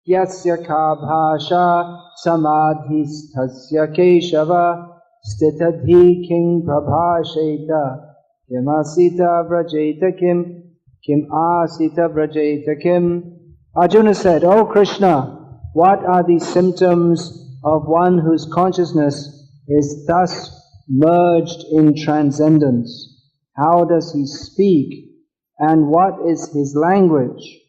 yasya ka bhasha samadhisthasya keshava stitadhi king prabhasheta kim asita vrajeta kim asita vrajeta kim. Arjuna said, "O Krishna, what are the symptoms of one whose consciousness is thus merged in transcendence? How does he speak? And what is his language?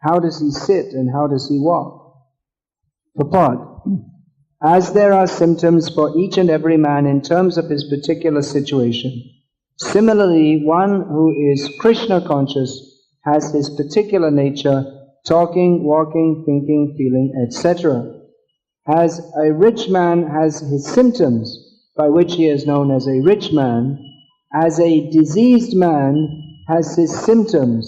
How does he sit and how does he walk?" Purport. As there are symptoms for each and every man in terms of his particular situation, similarly, one who is Krishna conscious has his particular nature, talking, walking, thinking, feeling, etc. As a rich man has his symptoms, by which he is known as a rich man, as a diseased man has his symptoms,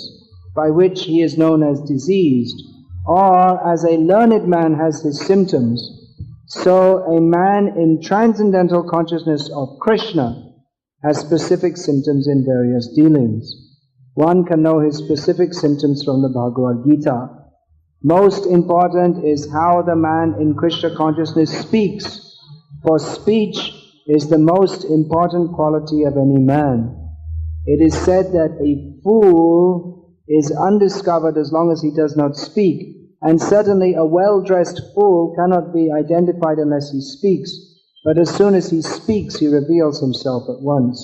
by which he is known as diseased, or as a learned man has his symptoms, so a man in transcendental consciousness of Krishna has specific symptoms in various dealings. One can know his specific symptoms from the Bhagavad Gita. Most important is how the man in Krishna consciousness speaks, for speech is the most important quality of any man. It is said that a fool is undiscovered as long as he does not speak, and certainly a well-dressed fool cannot be identified unless he speaks, but as soon as he speaks he reveals himself at once.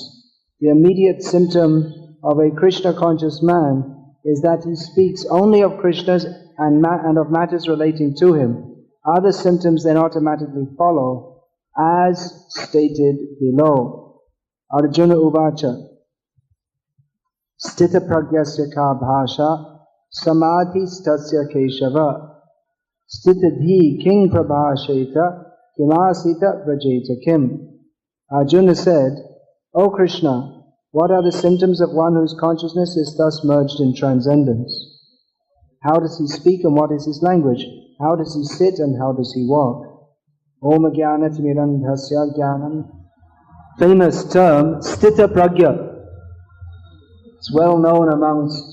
The immediate symptom of a Krishna-conscious man is that he speaks only of Krishna's and of matters relating to him. Other symptoms then automatically follow, as stated below. Arjuna Uvacha Stita pragyasya ka bhasha samadhi stasya keshava stitadhi king prabhasheta kimasita vrajeta kim. Arjuna said, "O Krishna, what are the symptoms of one whose consciousness is thus merged in transcendence? How does he speak and what is his language? How does he sit and how does he walk?" Om Jnana Timirandhasya Jnanam. Famous term, Stita Pragya. It's well known amongst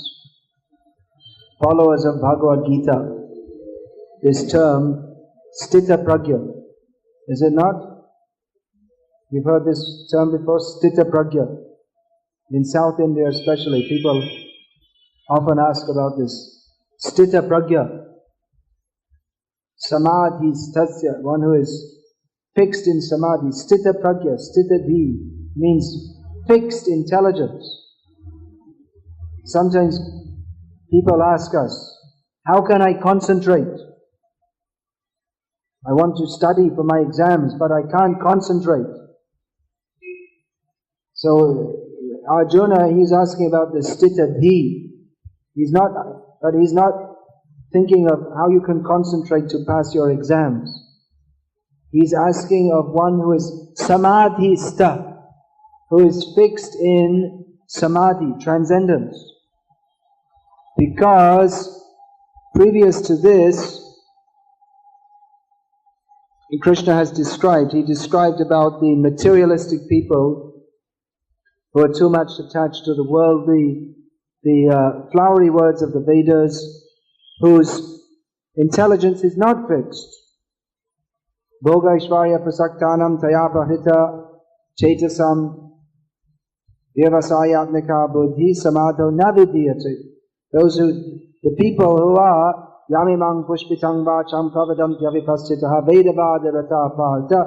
followers of Bhagavad Gita. This term, Stita Pragya. Is it not? You've heard this term before, Stita Pragya. In South India especially, people often ask about this. Stita Pragya. Samadhi stasya, one who is fixed in samadhi. Stita Pragya, Stita Dhi, means fixed intelligence. Sometimes people ask us, how can I concentrate? I want to study for my exams, but I can't concentrate. So Arjuna, he's asking about the Stita Dhi. He's not thinking of how you can concentrate to pass your exams. He's asking of one who is samadhista, who is fixed in samadhi, transcendence. Because previous to this, Krishna has described about the materialistic people who are too much attached to the world, the flowery words of the Vedas, whose intelligence is not fixed. Bhoga Ishvarya Prasaktanam Taya Prahita Chetasam Vyavasayatmika Buddhi Samadho Navidiyate. The people who are Yamimang Pushpitang Vacham Kavadam Vyavipastitaha Vedavada Rata Parta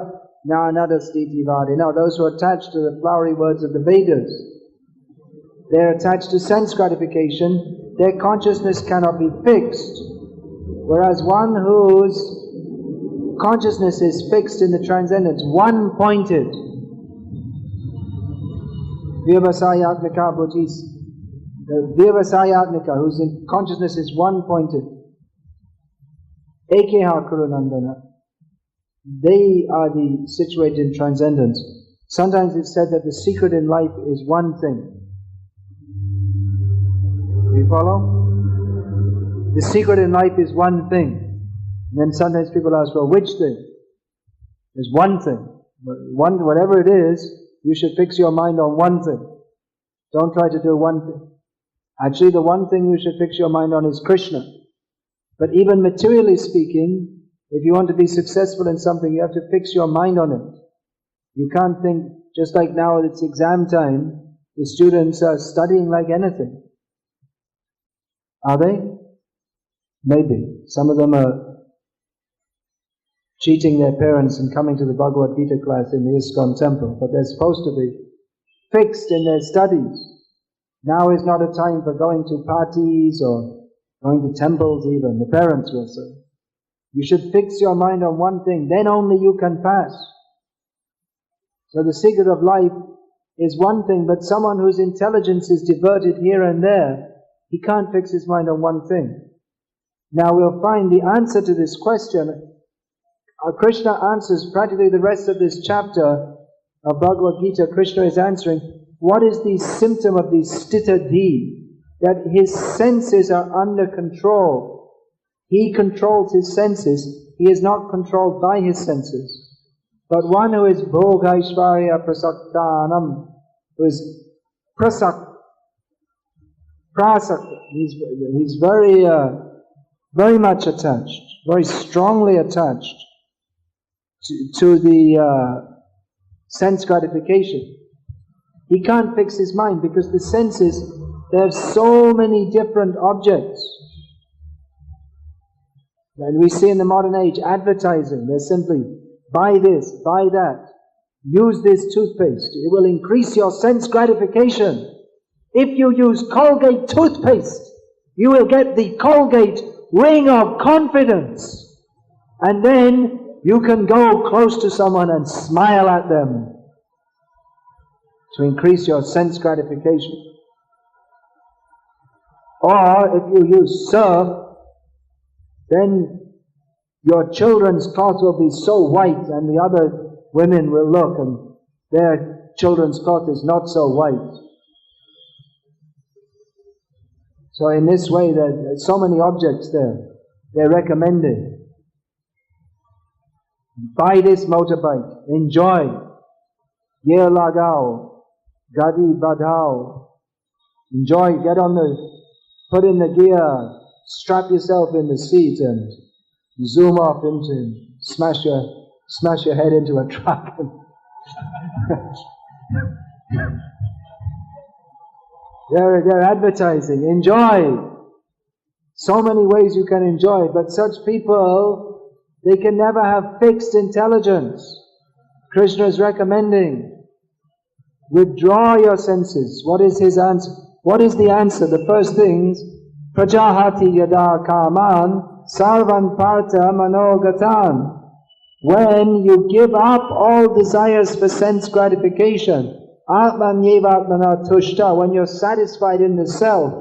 Nanada Stiti Vadi. Now those who are attached to the flowery words of the Vedas, they're attached to sense gratification, their consciousness cannot be fixed. Whereas one whose consciousness is fixed in the transcendence, one-pointed, Vyavasayatmika Buddhis, the Vyavasayatmika, whose consciousness is one-pointed, Ekeha Kurunandana, they are the situated in transcendence. Sometimes it's said that the secret in life is one thing. Do you follow? The secret in life is one thing. And then sometimes people ask, well, which thing? There's one thing. Whatever it is, you should fix your mind on one thing. Don't try to do one thing. Actually, the one thing you should fix your mind on is Krishna. But even materially speaking, if you want to be successful in something, you have to fix your mind on it. You can't think, just like now it's exam time, the students are studying like anything. Are they? Maybe. Some of them are cheating their parents and coming to the Bhagavad Gita class in the ISKCON temple, but they're supposed to be fixed in their studies. Now is not a time for going to parties or going to temples even, the parents will say. You should fix your mind on one thing, then only you can pass. So the secret of life is one thing, but someone whose intelligence is diverted here and there, he can't fix his mind on one thing. Now we'll find the answer to this question. Krishna answers practically the rest of this chapter of Bhagavad Gita. Krishna is answering, what is the symptom of the stita di? That his senses are under control. He controls his senses. He is not controlled by his senses. But one who is bhogaishvarya prasaktanam, who is prasakta, he's very much attached, very strongly attached to the sense gratification. He can't fix his mind because the senses, they have so many different objects. And we see in the modern age advertising, they're simply buy this, buy that, use this toothpaste, it will increase your sense gratification. If you use Colgate toothpaste, you will get the Colgate ring of confidence. And then you can go close to someone and smile at them to increase your sense gratification. Or if you use surf, then your children's cloth will be so white and the other women will look and their children's cloth is not so white. So in this way, there are so many objects there. They're recommended. Buy this motorbike. Enjoy. Gear lagao. Gadi badhao. Enjoy. Put in the gear. Strap yourself in the seat and zoom off into, smash your head into a truck. They're advertising. Enjoy. So many ways you can enjoy, but such people, they can never have fixed intelligence. Krishna is recommending, withdraw your senses. What is his answer? What is the answer? The first things, prajahati yada kaman sarvan partha manogatan. When you give up all desires for sense gratification, Atman yevatmana tushta, when you're satisfied in the self,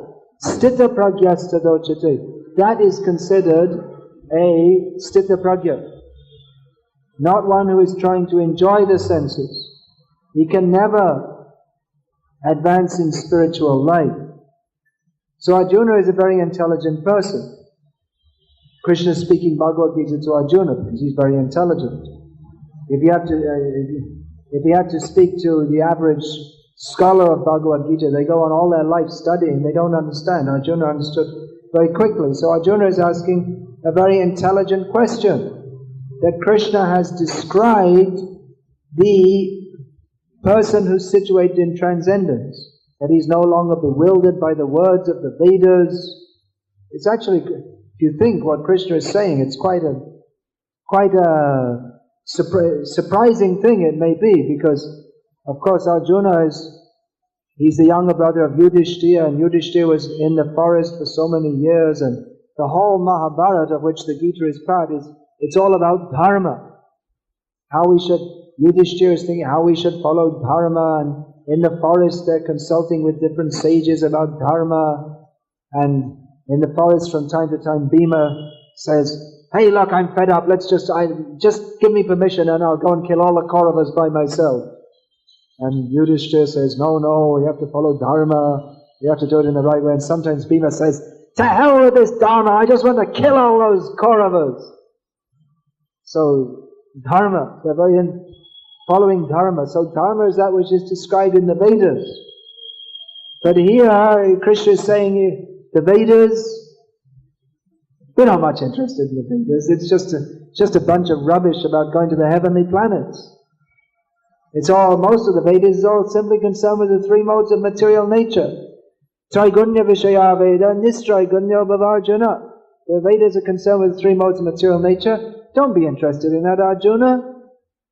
stita pragyasta dochate, that is considered a stita pragya. Not one who is trying to enjoy the senses. He can never advance in spiritual life. So Arjuna is a very intelligent person. Krishna is speaking Bhagavad Gita to Arjuna because he's very intelligent. If he had to speak to the average scholar of Bhagavad Gita, they go on all their life studying, they don't understand. Arjuna understood very quickly. So Arjuna is asking a very intelligent question, that Krishna has described the person who's situated in transcendence, that he's no longer bewildered by the words of the Vedas. It's actually, if you think what Krishna is saying, it's quite a surprising thing it may be, because of course Arjuna he's the younger brother of Yudhishthira, and Yudhishthira was in the forest for so many years, and the whole Mahabharata, of which the Gita is part, it's all about dharma. Yudhishthira is thinking how we should follow dharma, and in the forest they're consulting with different sages about dharma, and in the forest from time to time Bhima says, hey look, I'm fed up, just give me permission and I'll go and kill all the Kauravas by myself. And Yudhishthira says, no, you have to follow dharma, you have to do it in the right way. And sometimes Bhima says, to hell with this dharma, I just want to kill all those Kauravas. So dharma, they're very following dharma. So dharma is that which is described in the Vedas. But here Krishna is saying the Vedas, We're not much interested in the Vedas. It's just a bunch of rubbish about going to the heavenly planets. Most of the Vedas is all simply concerned with the three modes of material nature. Traigunya Vishaya Veda, Nistraigunya Bhavarjuna. The Vedas are concerned with the three modes of material nature. Don't be interested in that, Arjuna.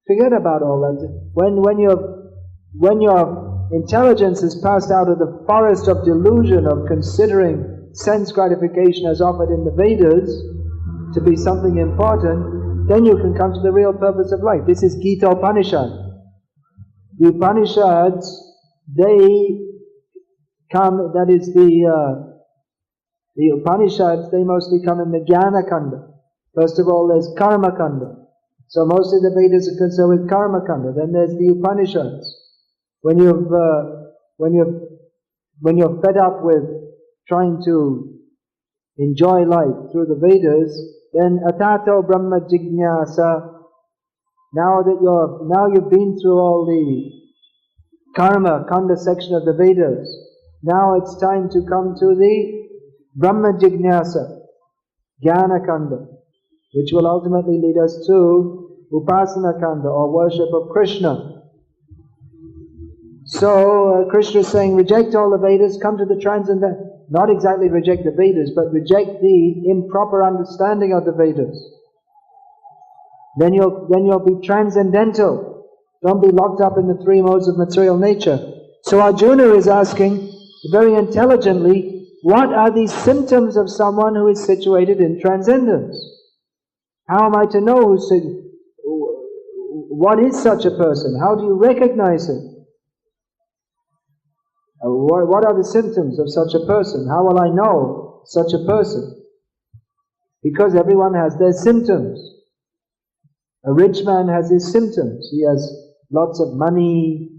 Forget about all that. When your intelligence is passed out of the forest of delusion of considering sense gratification as offered in the Vedas to be something important, then you can come to the real purpose of life. This is Gita Upanishad. The Upanishads, they come, that is the Upanishads, they mostly come in the Jnana Kanda. First of all, there's Karma Kanda. So mostly the Vedas are concerned with Karma Kanda. Then there's the Upanishads. When you're fed up with trying to enjoy life through the Vedas, then Atato Brahma Jignasa. Now you've been through all the Karma Kanda section of the Vedas. Now it's time to come to the Brahma Jignasa, Jnana Kanda, which will ultimately lead us to Upasana Kanda, or worship of Krishna. So Krishna is saying, reject all the Vedas, come to the transcendental. Not exactly reject the Vedas, but reject the improper understanding of the Vedas. Then you'll be transcendental. Don't be locked up in the three modes of material nature. So Arjuna is asking very intelligently, what are these symptoms of someone who is situated in transcendence? How am I to know what is such a person? How do you recognize it? What are the symptoms of such a person? How will I know such a person? Because everyone has their symptoms. A rich man has his symptoms. He has lots of money,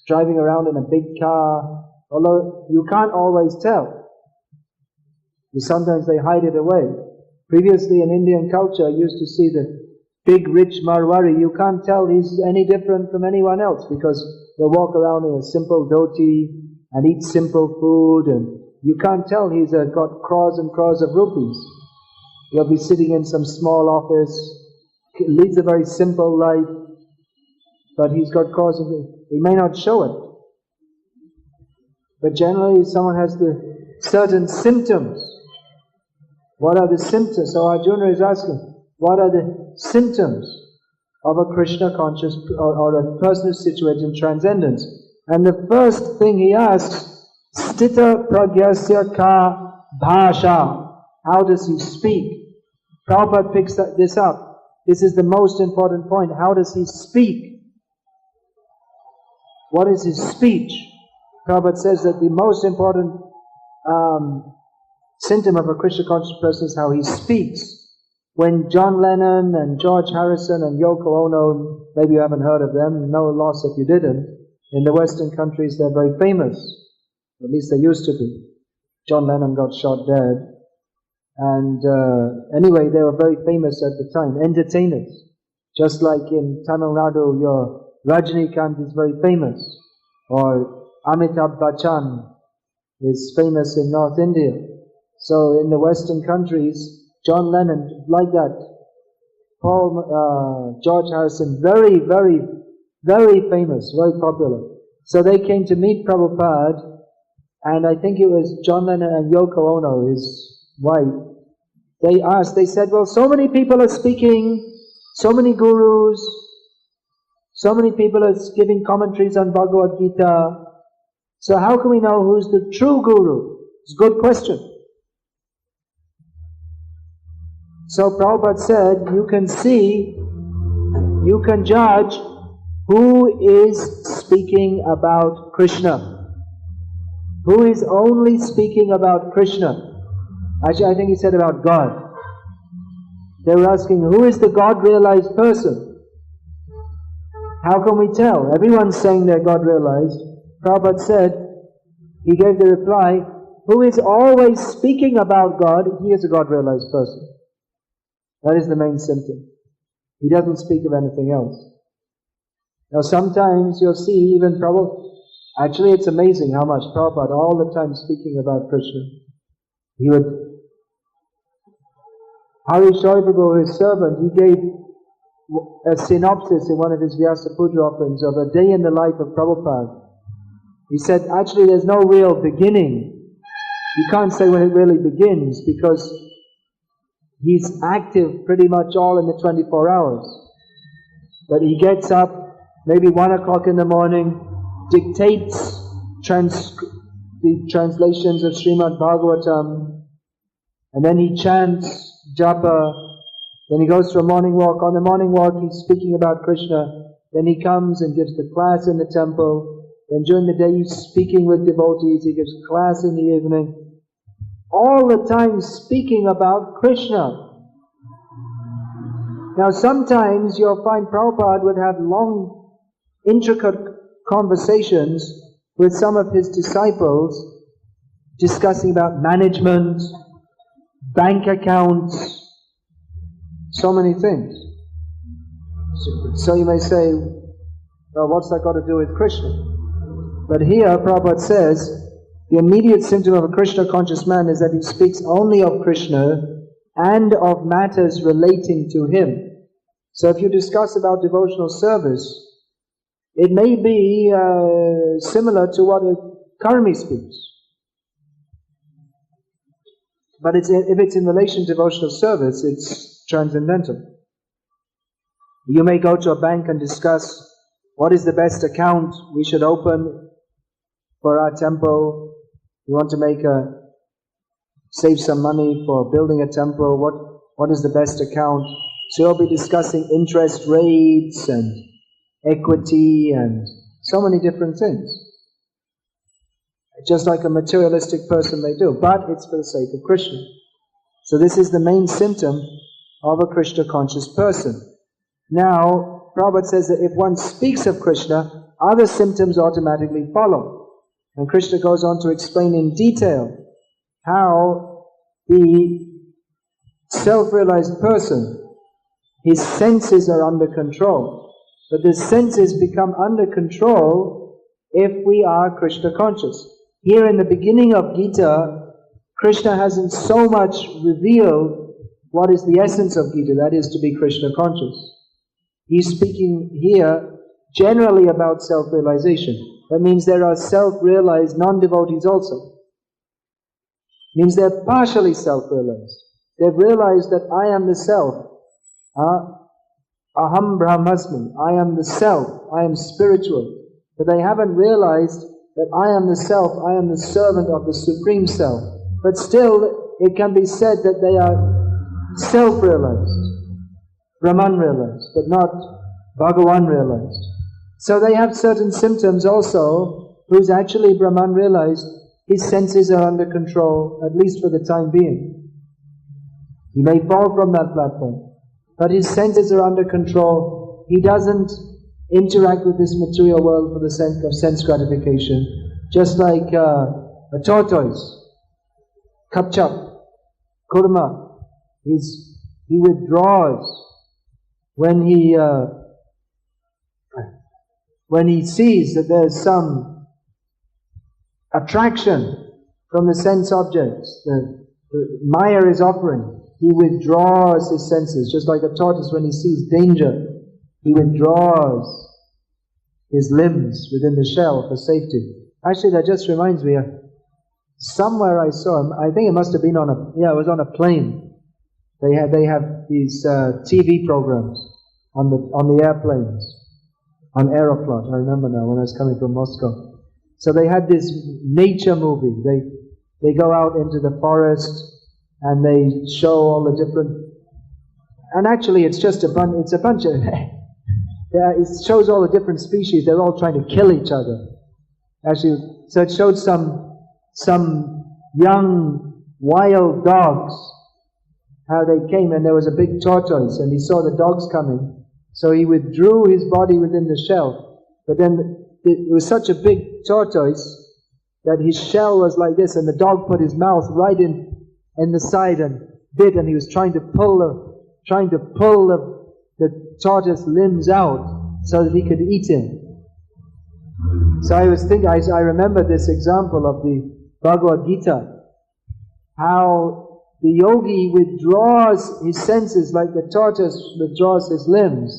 driving around in a big car, although you can't always tell. Sometimes they hide it away. Previously in Indian culture, I used to see the big rich Marwari. You can't tell he's any different from anyone else because they'll walk around in a simple dhoti and eat simple food, and you can't tell he's got crores and crores of rupees. He'll be sitting in some small office, leads a very simple life, but he's got crores of rupees. He may not show it. But generally someone has the certain symptoms. What are the symptoms? So Arjuna is asking, what are the symptoms of a Krishna conscious or a person who's situated in transcendence? And the first thing he asks, Stita pragyasya ka bhasha. How does he speak? Prabhupada picks this up. This is the most important point. How does he speak? What is his speech? Prabhupada says that the most important symptom of a Krishna conscious person is how he speaks. When John Lennon and George Harrison and Yoko Ono, maybe you haven't heard of them, no loss if you didn't, in the Western countries they're very famous. At least they used to be. John Lennon got shot dead. And anyway, they were very famous at the time, entertainers. Just like in Tamilnadu, your Rajinikanth is very famous. Or Amitabh Bachchan is famous in North India. So in the Western countries, John Lennon, like that. George Harrison, very, very, very famous, very popular. So they came to meet Prabhupada, and I think it was John Lennon and Yoko Ono, his wife. They said, well, so many people are speaking, so many gurus, so many people are giving commentaries on Bhagavad Gita. So how can we know who's the true guru? It's a good question. So Prabhupada said, you can judge who is speaking about Krishna. Who is only speaking about Krishna. Actually, I think he said about God. They were asking, who is the God-realized person? How can we tell? Everyone's saying they're God-realized. Prabhupada said, he gave the reply, who is always speaking about God, he is a God-realized person. That is the main symptom. He doesn't speak of anything else. Now sometimes you'll see even Prabhupada, actually it's amazing how much Prabhupada all the time speaking about Krishna. He would Hari Shoy Prabhu, his servant, he gave a synopsis in one of his Vyasa Puja offerings of a day in the life of Prabhupada. He said, actually there's no real beginning. You can't say when it really begins because he's active pretty much all in the 24 hours. But he gets up, maybe 1 o'clock in the morning, dictates the translations of Srimad Bhagavatam, and then he chants japa, then he goes for a morning walk. On the morning walk he's speaking about Krishna, then he comes and gives the class in the temple, then during the day he's speaking with devotees, he gives class in the evening, all the time speaking about Krishna. Now sometimes you'll find Prabhupada would have long, intricate conversations with some of his disciples, discussing about management, bank accounts, so many things. So you may say, well, what's that got to do with Krishna? But here Prabhupada says, the immediate symptom of a Krishna conscious man is that he speaks only of Krishna and of matters relating to him. So if you discuss about devotional service, it may be similar to what a karmi speaks. But if it's in relation to devotional service, it's transcendental. You may go to a bank and discuss what is the best account we should open for our temple. You want to save some money for building a temple. What is the best account? So you'll be discussing interest rates and equity and so many different things. Just like a materialistic person may do, but it's for the sake of Krishna. So this is the main symptom of a Krishna conscious person. Now, Prabhupada says that if one speaks of Krishna, other symptoms automatically follow. And Krishna goes on to explain in detail how the self-realized person, his senses are under control. But the senses become under control if we are Krishna conscious. Here in the beginning of Gita, Krishna hasn't so much revealed what is the essence of Gita, that is to be Krishna conscious. He's speaking here generally about self-realization. That means there are self-realized non-devotees also. It means they're partially self-realized. They've realized that I am the self. Aham Brahmasmi, I am the self, I am spiritual. But they haven't realized that I am the self, I am the servant of the Supreme Self. But still, it can be said that they are self-realized, Brahman-realized, but not Bhagavan-realized. So they have certain symptoms also. Who's actually Brahman-realized, his senses are under control, at least for the time being. He may fall from that platform, but his senses are under control. He doesn't interact with this material world for the sake of sense gratification. Just like a tortoise, kapchap, kurma, he withdraws when he sees that there's some attraction from the sense objects that Maya is offering. He withdraws his senses, just like a tortoise when he sees danger. He withdraws his limbs within the shell for safety. Actually, that just reminds me of somewhere I saw him. I think it must have been it was on a plane. They have these TV programs on the airplanes, on Aeroflot. I remember now when I was coming from Moscow. So they had this nature movie. They go out into the forest and they show all the different. And actually, it's just a bunch of. It shows all the different species. They're all trying to kill each other. Actually, so it showed some young wild dogs, how they came, and there was a big tortoise, and he saw the dogs coming, so he withdrew his body within the shell. But then it was such a big tortoise that his shell was like this, and the dog put his mouth right in the side and bit, and he was trying to pull the tortoise limbs out so that he could eat him. So I was thinking, I remember this example of the Bhagavad Gita, how the yogi withdraws his senses like the tortoise withdraws his limbs.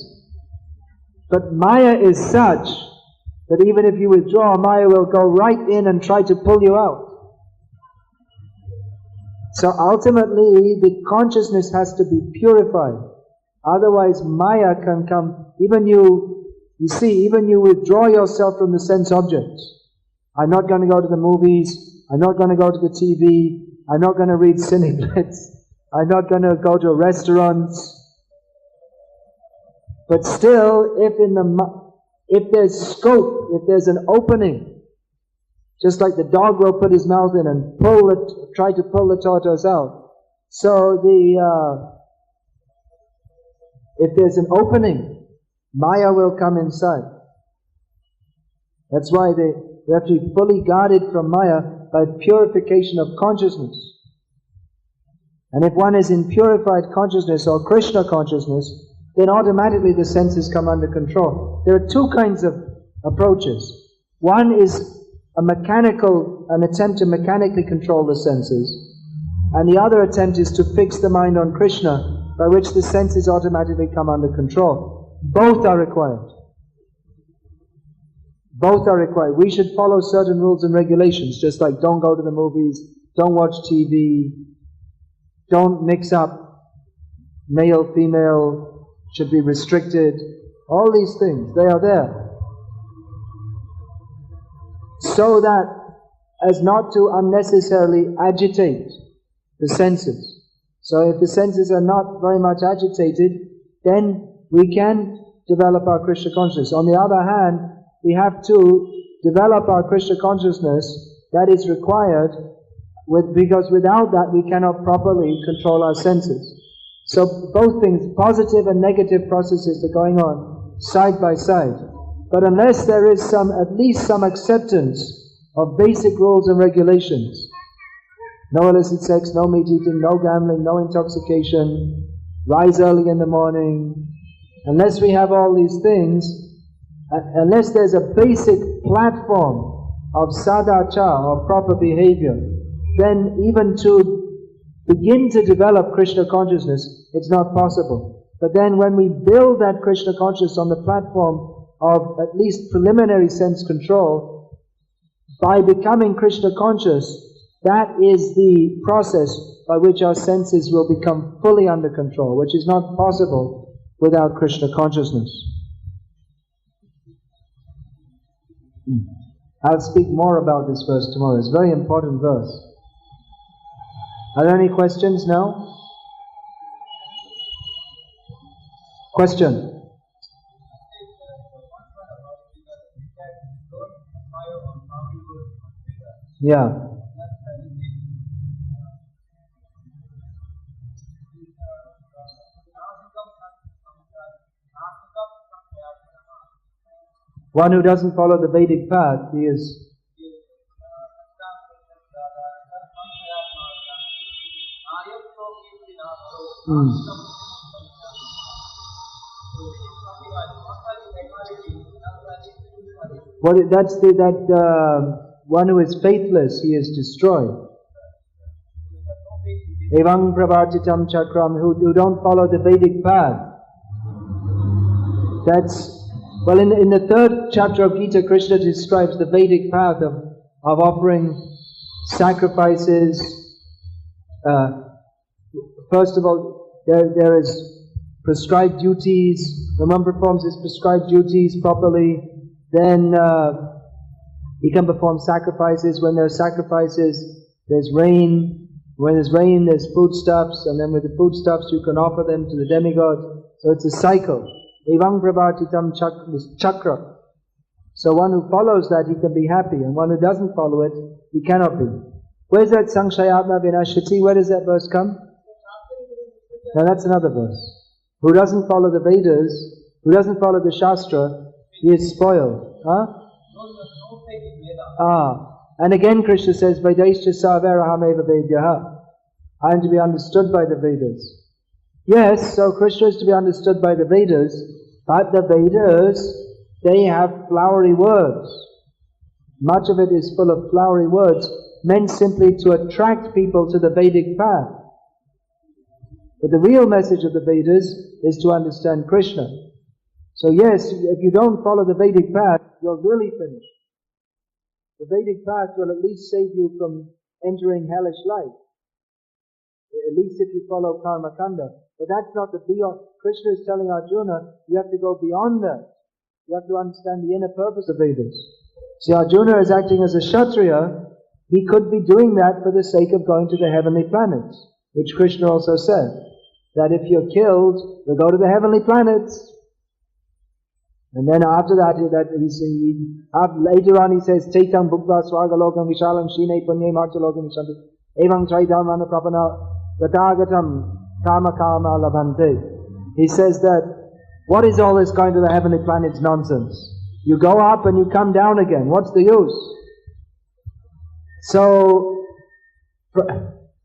But Maya is such that even if you withdraw, Maya will go right in and try to pull you out. So ultimately, the consciousness has to be purified. Otherwise, Maya can come. Even you withdraw yourself from the sense objects. I'm not going to go to the movies. I'm not going to go to the TV. I'm not going to read cineblitz. I'm not going to go to restaurants. But still, if there's scope, if there's an opening, just like the dog will put his mouth in and try to pull the tortoise out. So if there's an opening, Maya will come inside. That's why we have to be fully guarded from Maya by purification of consciousness. And if one is in purified consciousness or Krishna consciousness, then automatically the senses come under control. There are two kinds of approaches. One is an attempt to mechanically control the senses, and the other attempt is to fix the mind on Krishna, by which the senses automatically come under control. Both are required. Both are required. We should follow certain rules and regulations, just like don't go to the movies, don't watch TV, don't mix up male, female, should be restricted. All these things, they are there. So that as not to unnecessarily agitate the senses. So if the senses are not very much agitated, then we can develop our Krishna consciousness. On the other hand, we have to develop our Krishna consciousness that is required, because without that we cannot properly control our senses. So both things, positive and negative processes are going on side by side. But unless there is at least some acceptance of basic rules and regulations, no illicit sex, no meat eating, no gambling, no intoxication, rise early in the morning, unless we have all these things, unless there's a basic platform of sadachara, or proper behavior, then even to begin to develop Krishna consciousness, it's not possible. But then when we build that Krishna consciousness on the platform of at least preliminary sense control, by becoming Krishna conscious, that is the process by which our senses will become fully under control, which is not possible without Krishna consciousness. I'll speak more about this verse tomorrow. It's a very important verse. Are there any questions now? Question? Yeah. One who doesn't follow the Vedic path, he is... one who is faithless, he is destroyed. Evang pravartitam chakram, who don't follow the Vedic path. Well, in the third chapter of Gita, Krishna describes the Vedic path of offering sacrifices. First of all, there is prescribed duties. When one performs his prescribed duties properly, then he can perform sacrifices. When there are sacrifices, there's rain. When there's rain, there's foodstuffs, and then with the foodstuffs you can offer them to the demigod. So it's a cycle. Evang pravartitam chakra. So one who follows that, he can be happy, and one who doesn't follow it, he cannot be. Where's that Sanshayatma Vinashati? Where does that verse come? Now that's another verse. Who doesn't follow the Vedas, who doesn't follow the Shastra, he is spoiled. And again Krishna says, Vedaischa savarahameva vedyaha. I am to be understood by the Vedas. Yes, so Krishna is to be understood by the Vedas, but the Vedas, they have flowery words. Much of it is full of flowery words, meant simply to attract people to the Vedic path. But the real message of the Vedas is to understand Krishna. So yes, if you don't follow the Vedic path, you're really finished. The Vedic path will at least save you from entering hellish life. At least if you follow karma kanda. But that's not the beyond. Krishna is telling Arjuna, you have to go beyond that. You have to understand the inner purpose of Vedas. See, Arjuna is acting as a Kshatriya. He could be doing that for the sake of going to the heavenly planets, which Krishna also said, that if you're killed, you'll go to the heavenly planets. And then after that, later on he says, Chaitang bhukva swagalokam vishalam shine punyam archalokam vishanti evam traidam anaprapana gatagatam kama kama labhante. He says that, what is all this going to the heavenly planets nonsense? You go up and you come down again. What's the use? So,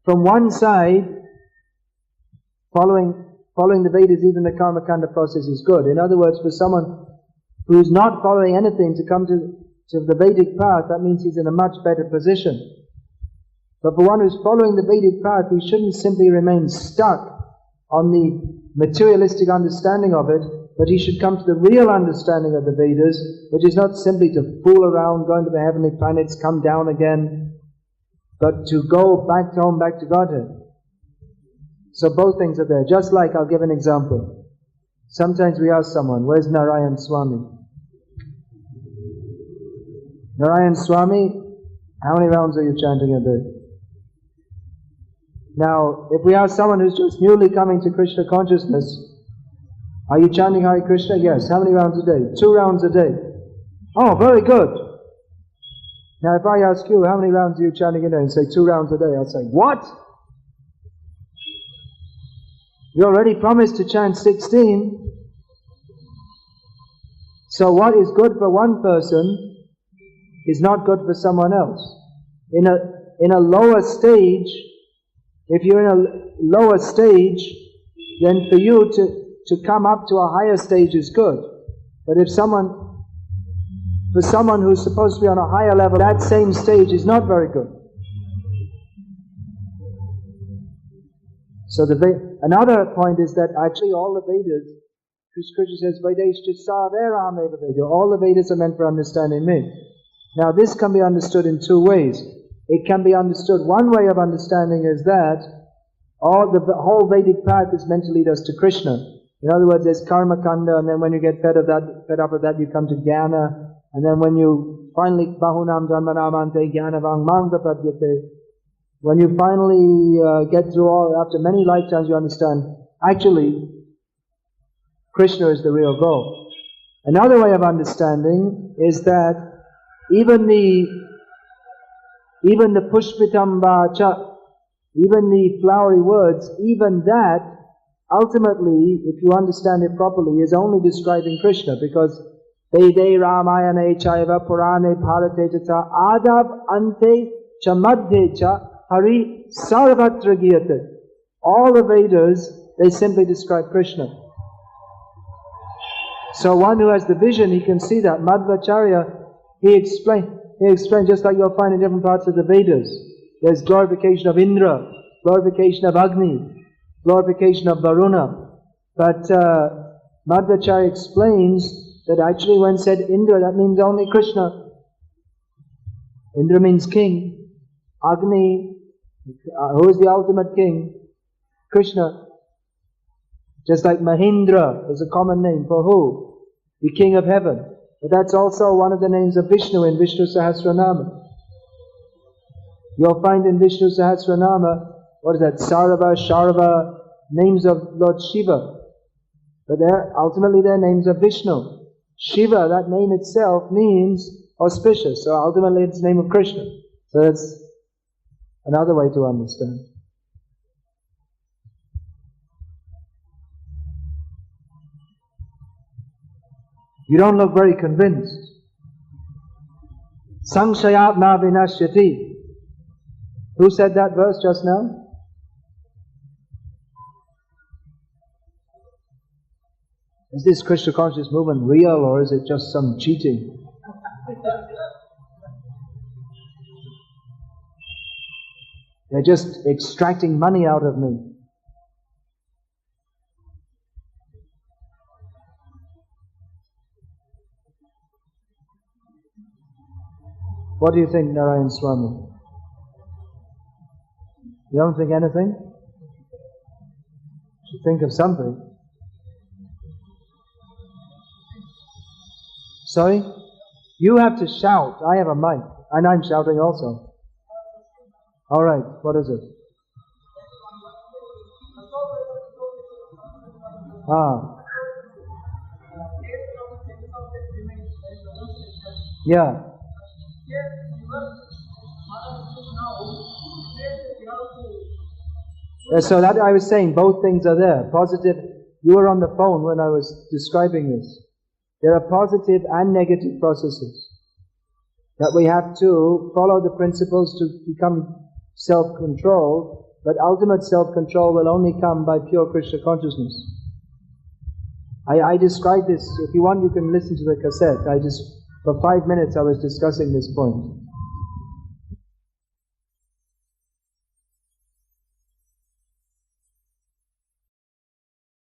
from one side, following the Vedas, even the karma kanda process is good. In other words, for someone who's not following anything to come to the Vedic path, that means he's in a much better position. But for one who's following the Vedic path, he shouldn't simply remain stuck on the materialistic understanding of it, but he should come to the real understanding of the Vedas, which is not simply to fool around, going to the heavenly planets, come down again, but to go back home, back to Godhead. So both things are there. Just like, I'll give an example. Sometimes we ask someone, where's Narayan Swami? Narayan Swami, how many rounds are you chanting a day? Now, if we ask someone who's just newly coming to Krishna consciousness, are you chanting Hare Krishna? Yes. How many rounds a day? 2 rounds a day. Oh, very good. Now, if I ask you, how many rounds are you chanting a day? And say 2 rounds a day, I'll say, what? You already promised to chant 16. So what is good for one person is not good for someone else. In a lower stage, if you're in a lower stage, then for you to come up to a higher stage is good. But for someone who's supposed to be on a higher level, that same stage is not very good. So another point is that actually all the Vedas, Krishna says, all the Vedas are meant for understanding me. Now this can be understood in 2 ways. It can be understood, one way of understanding is that the whole Vedic path is meant to lead us to Krishna. In other words, there's karma kanda, and then when you get fed up of that, you come to jnana, and then when you finally bahunam janmanamante jnanavang mang prapadyate, when you finally get through all, after many lifetimes, you understand, actually, Krishna is the real goal. Another way of understanding is that even the pushpitam vacha, even the flowery words, even that, ultimately, if you understand it properly, is only describing Krishna, because Vede Ramayane Chaiva Purane Bharate Cha Adav Ante Cha Madhye Cha Hari Sarvatra Giyate. All the Vedas, they simply describe Krishna. So one who has the vision, he can see that. Madhvacharya, he explained just like you'll find in different parts of the Vedas. There's glorification of Indra, glorification of Agni, glorification of Varuna. But Madhvacharya explains that actually when said Indra, that means only Krishna. Indra means king. Agni, who is the ultimate king? Krishna. Just like Mahindra is a common name for who? The king of heaven. But that's also one of the names of Vishnu in Vishnu Sahasranama. You'll find in Vishnu Sahasranama, what is that? Sarva, Sharva, names of Lord Shiva. But ultimately they're names of Vishnu. Shiva, that name itself means auspicious. So ultimately it's the name of Krishna. So that's another way to understand. You don't look very convinced. Sankshayatma vinashyati. Who said that verse just now? Is this Krishna conscious movement real, or is it just some cheating? They're just extracting money out of me. What do you think, Narayan Swami? You don't think anything? You think of something. Sorry? You have to shout. I have a mic. And I'm shouting also. Alright, what is it? Yeah. So that I was saying, both things are there. Positive. You were on the phone when I was describing this. There are positive and negative processes. That we have to follow the principles to become self-controlled, but ultimate self-control will only come by pure Krishna consciousness. I described this. If you want, you can listen to the cassette. For 5 minutes I was discussing this point.